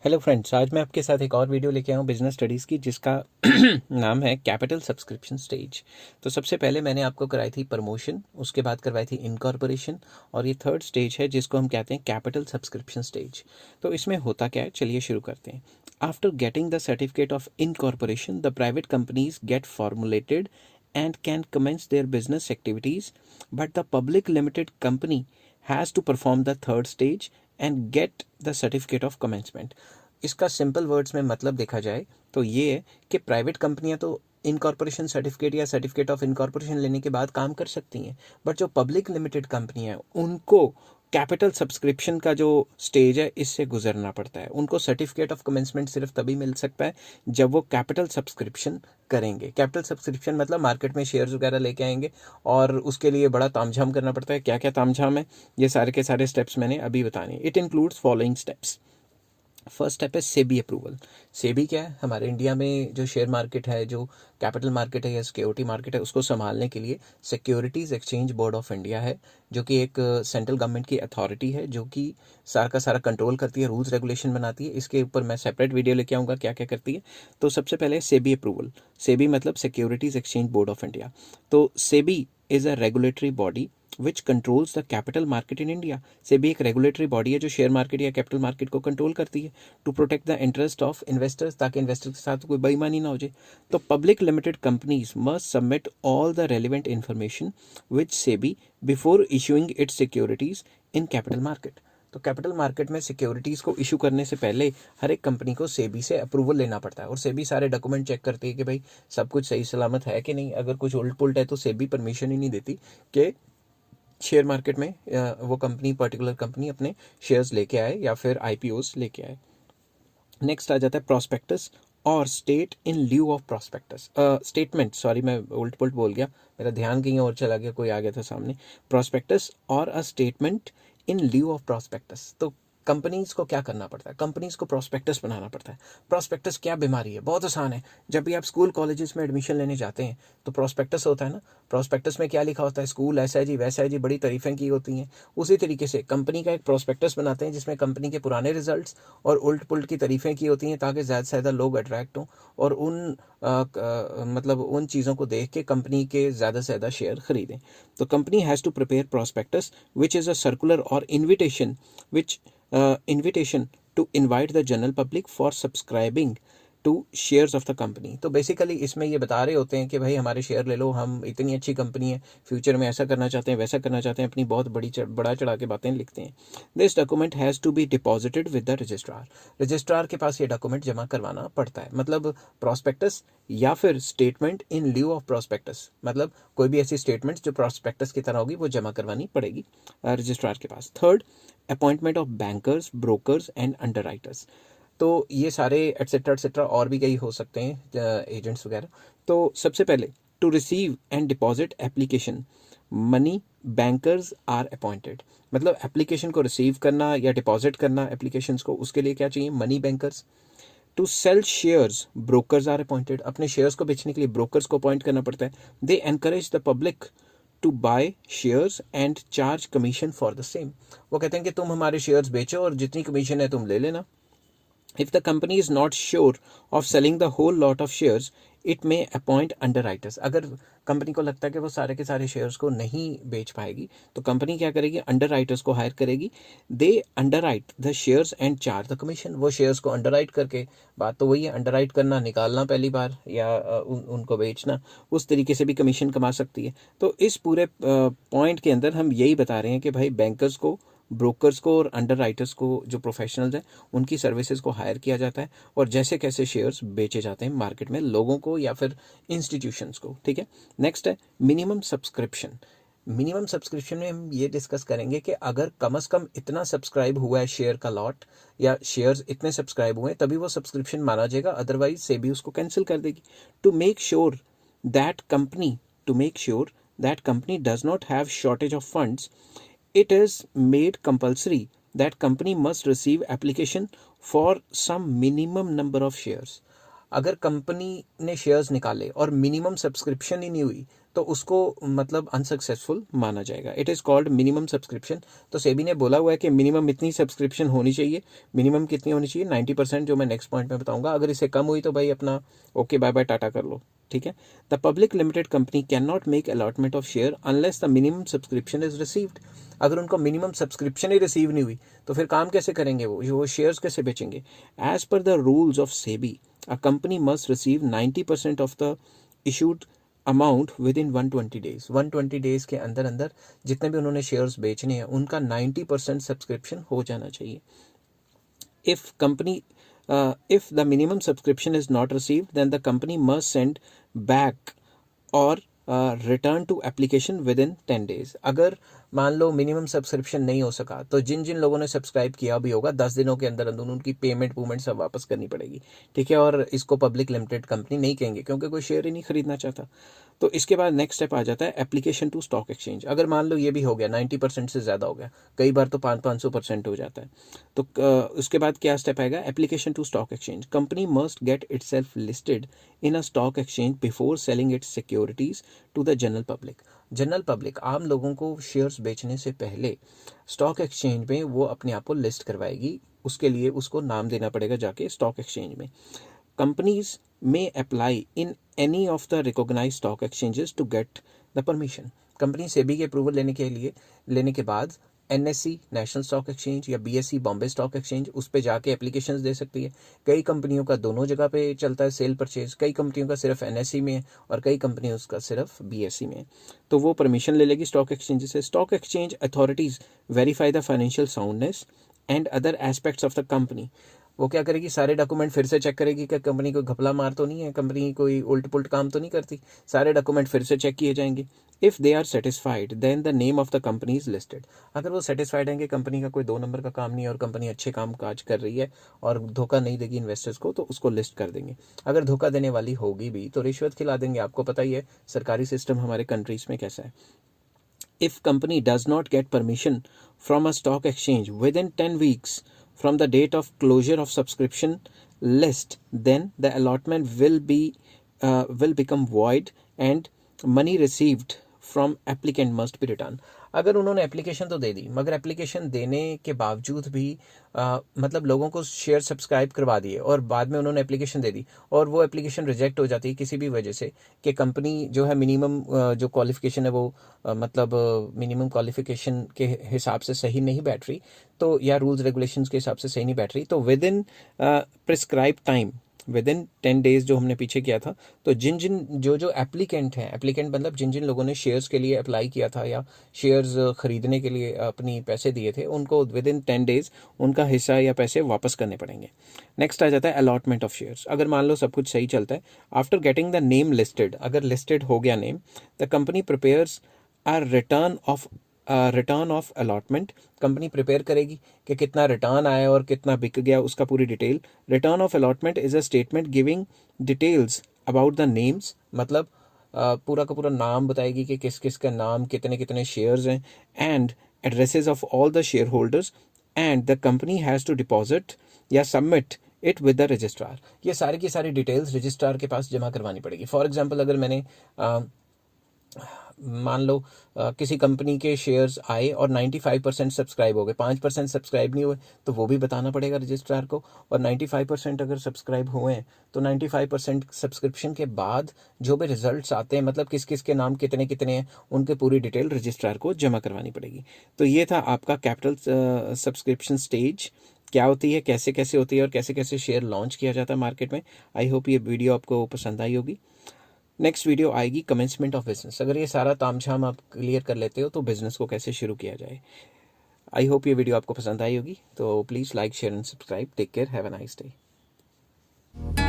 Hello friends, आज मैं आपके साथ एक और वीडियो लेके आया हूँ बिजनेस स्टडीज़ की, जिसका नाम है कैपिटल सब्सक्रिप्शन स्टेज। तो सबसे पहले मैंने आपको कराई थी प्रमोशन, उसके बाद करवाई थी इनकॉर्पोरेशन, और ये थर्ड स्टेज है जिसको हम कहते हैं कैपिटल सब्सक्रिप्शन स्टेज। तो इसमें होता क्या है, चलिए शुरू करते हैं। After getting the certificate of incorporation, the private companies get formulated and can commence their business activities, but the public limited company has to perform the third stage and get the certificate of commencement. इसका simple words में मतलब देखा जाए तो ये है कि private कंपनियां तो इनकॉर्पोरेशन सर्टिफिकेट या सर्टिफिकेट ऑफ इनकॉर्पोरेशन लेने के बाद काम कर सकती हैं, बट जो पब्लिक लिमिटेड कंपनी है उनको कैपिटल सब्सक्रिप्शन का जो स्टेज है इससे गुजरना पड़ता है। उनको सर्टिफिकेट ऑफ कमेंसमेंट सिर्फ तभी मिल सकता है जब वो कैपिटल सब्सक्रिप्शन करेंगे। कैपिटल सब्सक्रिप्शन मतलब मार्केट में शेयर्स वगैरह लेके आएंगे, और उसके लिए बड़ा तामझाम करना पड़ता है। क्या क्या तामझाम है, ये सारे के सारे स्टेप्स मैंने अभी बताने। It includes following steps. First step है सेबी अप्रूवल। सेबी क्या है, हमारे इंडिया में जो शेयर मार्केट है, जो कैपिटल मार्केट है या सिक्योरिटी मार्केट है, उसको संभालने के लिए securities exchange board of India है, जो कि एक सेंट्रल गवर्नमेंट की अथॉरिटी है, जो कि सारा का सारा कंट्रोल करती है, रूल्स रेगुलेशन बनाती है। इसके ऊपर मैं सेपरेट वीडियो लेके आऊँगा क्या क्या करती है। तो सबसे पहले सेबी अप्रूवल। सेबी मतलब securities exchange board of India. तो SEBI is a regulatory body which controls the capital market in India. SEBI एक रेगुलेटरी बॉडी है जो शेयर मार्केट या कैपिटल मार्केट को कंट्रोल करती है, to protect the interest of investors, ताकि investor के साथ कोई बेईमानी ना हो जाए। तो public limited companies must submit all the relevant information which SEBI before issuing its securities in capital market. तो कैपिटल मार्केट में सिक्योरिटीज़ को इशू करने से पहले हर एक कंपनी को सेबी से अप्रूवल लेना पड़ता है, और सेबी सारे डॉक्यूमेंट चेक करती है कि भाई सब कुछ सही सलामत है कि नहीं। अगर कुछ उल्ट पुल्ट है तो सेबी परमिशन ही नहीं देती कि शेयर मार्केट में वो कंपनी, पर्टिकुलर कंपनी अपने शेयर्स लेके आए या फिर आईपीओस लेके आए। नेक्स्ट आ जाता है प्रोस्पेक्टस और state in lieu of prospectus statement. Sorry, मैं उल्ट पुल्ट बोल गया, मेरा ध्यान कहीं और चला गया, कोई आ गया था सामने। प्रोस्पेक्टस और a statement in lieu of prospectus. तो कंपनीज को क्या करना पड़ता है, कंपनीज को प्रोस्पेक्टस बनाना पड़ता है। प्रोस्पेक्टस क्या बीमारी है, बहुत आसान है। जब भी आप स्कूल कॉलेजेस में एडमिशन लेने जाते हैं तो प्रोस्पेक्टस होता है ना। प्रोस्पेक्टस में क्या लिखा होता है, स्कूल ऐसा है जी, वैसा है जी, बड़ी तारीफें की होती हैं। उसी तरीके से कंपनी का एक प्रोस्पेक्टस बनाते हैं जिसमें कंपनी के पुराने रिजल्ट्स और उल्ट पुल्ट की तारीफें की होती हैं, ताकि ज़्यादा से ज़्यादा लोग अट्रैक्ट हों और मतलब उन चीज़ों को देख के कंपनी के ज़्यादा से ज़्यादा शेयर खरीदें। तो company has to prepare prospectus which is a circular और invitation to invite the general public for subscribing to shares of the company. तो बेसिकली इसमें ये बता रहे होते हैं कि भाई हमारे शेयर ले लो, हम इतनी अच्छी कंपनी है, फ्यूचर में ऐसा करना चाहते हैं, वैसा करना चाहते हैं, अपनी बहुत बड़ा चढ़ा के बातें लिखते हैं। This document has to be deposited with the registrar. Registrar के पास ये डॉक्यूमेंट जमा करवाना पड़ता है। मतलब प्रॉस्पेक्टस या फिर statement in lieu of prospectus, मतलब कोई भी ऐसी स्टेटमेंट जो प्रॉस्पेक्टस की तरह होगी वो जमा करवानी पड़ेगी रजिस्ट्रार के पास। Third, appointment of bankers, brokers and underwriters. तो ये सारे एटसेट्रा और भी कई हो सकते हैं, एजेंट्स वगैरह। तो सबसे पहले, to receive and deposit application money bankers are appointed. मतलब एप्लीकेशन को रिसीव करना या डिपॉजिट करना एप्लीकेशंस को, उसके लिए क्या चाहिए, money bankers. To sell shares, brokers are appointed. अपने शेयर्स को बेचने के लिए ब्रोकर्स को अपॉइंट करना पड़ता है। They encourage the public to buy shares and charge commission for the same. वो कहते हैं कि तुम हमारे शेयर्स बेचो और जितनी कमीशन है तुम ले लेना। If the company is not sure of selling the whole lot of shares, it may appoint underwriters. अगर कंपनी को लगता है कि वो सारे के सारे शेयर्स को नहीं बेच पाएगी तो कंपनी क्या करेगी, अंडरराइटर्स को हायर करेगी। They underwrite the shares and charge the commission. वो शेयर्स को अंडरराइट करके, बात तो वही है, अंडरराइट करना, निकालना पहली बार या उनको बेचना, उस तरीके से भी कमीशन कमा सकती है। तो इस पूरे पॉइंट के अंदर हम यही बता रहे हैं कि भाई बैंकर्स को, ब्रोकर्स को और अंडरराइटर्स को, जो प्रोफेशनल्स हैं, उनकी सर्विसेज को हायर किया जाता है और जैसे कैसे शेयर्स बेचे जाते हैं मार्केट में लोगों को या फिर इंस्टीट्यूशंस को। ठीक है। नेक्स्ट है मिनिमम सब्सक्रिप्शन। मिनिमम सब्सक्रिप्शन में हम ये डिस्कस करेंगे कि अगर कम से कम इतना सब्सक्राइब हुआ है शेयर का लॉट, या शेयर्स इतने सब्सक्राइब हुए हैं, तभी वो सब्सक्रिप्शन माना जाएगा, अदरवाइज सेबी उसको कैंसिल कर देगी। To make sure that company does not have shortage of funds, it is made compulsory that company must receive application for some minimum number of shares. अगर कंपनी ने शेयर्स निकाले और minimum subscription ही नहीं हुई तो उसको मतलब अनसक्सेसफुल माना जाएगा। It is called minimum subscription. तो सेबी ने बोला हुआ है कि मिनिमम इतनी सब्सक्रिप्शन होनी चाहिए। मिनिमम कितनी होनी चाहिए? 90%, जो मैं नेक्स्ट पॉइंट में बताऊंगा। अगर इससे कम हुई तो भाई अपना ओके बाय बाय टाटा कर लो, ठीक है। The public limited company can not make allotment of share unless the minimum subscription is received. अगर उनको मिनिमम सब्सक्रिप्शन ही रिसीव नहीं हुई तो फिर काम कैसे करेंगे? वो शेयर्स कैसे बेचेंगे? As per the rules of SEBI, a company must receive 90% of the issued amount within 120 days. 120 days के अंदर अंदर जितने भी उन्होंने शेयर्स बेचने हैं उनका 90% सब्सक्रिप्शन हो जाना चाहिए। If the minimum subscription is not received, then the company must send back or return to application within 10 days। अगर मान लो मिनिमम सब्सक्रिप्शन नहीं हो सका तो जिन जिन लोगों ने सब्सक्राइब किया भी होगा 10 दिनों के अंदर अंदर उनकी पेमेंट सब वापस करनी पड़ेगी, ठीक है। और इसको पब्लिक लिमिटेड कंपनी नहीं कहेंगे क्योंकि कोई शेयर ही नहीं खरीदना चाहता। तो इसके बाद नेक्स्ट स्टेप आ जाता है एप्लीकेशन टू स्टॉक एक्सचेंज। अगर मान लो ये भी हो गया 90% से ज़्यादा हो गया, कई बार तो 500% हो जाता है, तो उसके बाद क्या स्टेप आएगा? Application to stock exchange. Company must get itself listed in a stock exchange before selling its securities to the general public. General public, आम लोगों को शेयर्स बेचने से पहले स्टॉक एक्सचेंज में वो अपने आप को लिस्ट करवाएगी। उसके लिए उसको नाम देना पड़ेगा जाके स्टॉक एक्सचेंज में। Companies may apply in any of the recognised stock exchanges to get the permission. Company SEBI के अप्रूवल लेने के बाद एनएससी नेशनल स्टॉक एक्सचेंज या बीएसई बॉम्बे स्टॉक एक्सचेंज उस पे जाके एप्लीकेशंस दे सकती है। कई कंपनियों का दोनों जगह पे चलता है सेल परचेज, कई कंपनियों का सिर्फ एनएससी में है और कई कंपनियों का सिर्फ बीएसई में है। तो वो परमिशन ले लेगी स्टॉक एक्सचेंज से। Stock exchange authorities verify the financial soundness and other aspects of the company. वो क्या करेगी? सारे डॉक्यूमेंट फिर से चेक करेगी कि कंपनी कोई घपला मार तो नहीं है, कंपनी कोई उल्ट पुल्ट काम तो नहीं करती। सारे डॉक्यूमेंट फिर से चेक किए जाएंगे। If they are satisfied then the name of the company is listed. अगर वो सेटिस्फाइड हैं कि कंपनी का कोई 2 नंबर का काम नहीं है और कंपनी अच्छे काम काज कर रही है और धोखा नहीं देगी इन्वेस्टर्स को, तो उसको लिस्ट कर देंगे। अगर धोखा देने वाली होगी भी तो रिश्वत खिला देंगे। आपको पता ही है सरकारी सिस्टम हमारे कंट्रीज में कैसा है। If company does not get permission from a stock exchange within 10 weeks from the date of closure of subscription list, then the allotment will become void and money received from applicant must be returned। अगर उन्होंने application तो दे दी मगर application देने के बावजूद भी मतलब लोगों को शेयर सब्सक्राइब करवा दिए और बाद में उन्होंने एप्लीकेशन दे दी और वो एप्लीकेशन रिजेक्ट हो जाती है किसी भी वजह से कि कंपनी जो है मिनिमम जो क्वालिफिकेशन है वो मतलब मिनिमम क्वालिफिकेशन के हिसाब से सही नहीं बैठ रही, तो या रूल्स रेगुलेशंस के हिसाब से सही नहीं बैठ रही, तो with in prescribe time with in 10 days जो हमने पीछे किया था, तो जिन जिन जो एप्लीकेंट हैं, एप्लीकेंट मतलब जिन जिन लोगों ने शेयर्स के लिए अप्लाई किया था या शेयर्स खरीदने के लिए अपनी पैसे दिए थे, उनको विद इन 10 days उनका हिस्सा या पैसे वापस करने पड़ेंगे। नेक्स्ट आ जाता है अलॉटमेंट ऑफ शेयर्स। अगर मान लो सब कुछ सही चलता है, after getting the name listed, अगर लिस्टेड हो गया name, the company prepares are return of allotment. Company prepare करेगी कि कितना रिटर्न आया और कितना बिक गया, उसका पूरी detail. Return of allotment is a statement giving details about the names, मतलब पूरा का पूरा नाम बताएगी कि किस किस का नाम, कितने कितने शेयर्स हैं, and addresses of all the shareholders, and the company has to deposit या submit it with the registrar. ये सारी की सारी डिटेल्स रजिस्ट्रार के पास जमा करवानी पड़ेगी। फॉर एग्जाम्पल अगर मैंने मान लो किसी कंपनी के शेयर्स आए और 95% सब्सक्राइब हो गए, 5% सब्सक्राइब नहीं हुए, तो वो भी बताना पड़ेगा रजिस्ट्रार को। और 95% अगर सब्सक्राइब हुए हैं तो 95% सब्सक्रिप्शन के बाद जो भी रिजल्ट्स आते हैं, मतलब किस किस के नाम कितने कितने हैं, उनके पूरी डिटेल रजिस्ट्रार को जमा करवानी पड़ेगी। तो ये था आपका कैपिटल सब्सक्रिप्शन स्टेज, क्या होती है, कैसे कैसे होती है और कैसे कैसे शेयर लॉन्च किया जाता है मार्केट में। आई होप ये वीडियो आपको पसंद आई होगी। नेक्स्ट वीडियो आएगी कमेंसमेंट ऑफ बिजनेस। अगर ये सारा तामझाम आप क्लियर कर लेते हो तो बिजनेस को कैसे शुरू किया जाए। आई होप ये वीडियो आपको पसंद आई होगी। तो please like share and subscribe. Take care, have a nice day.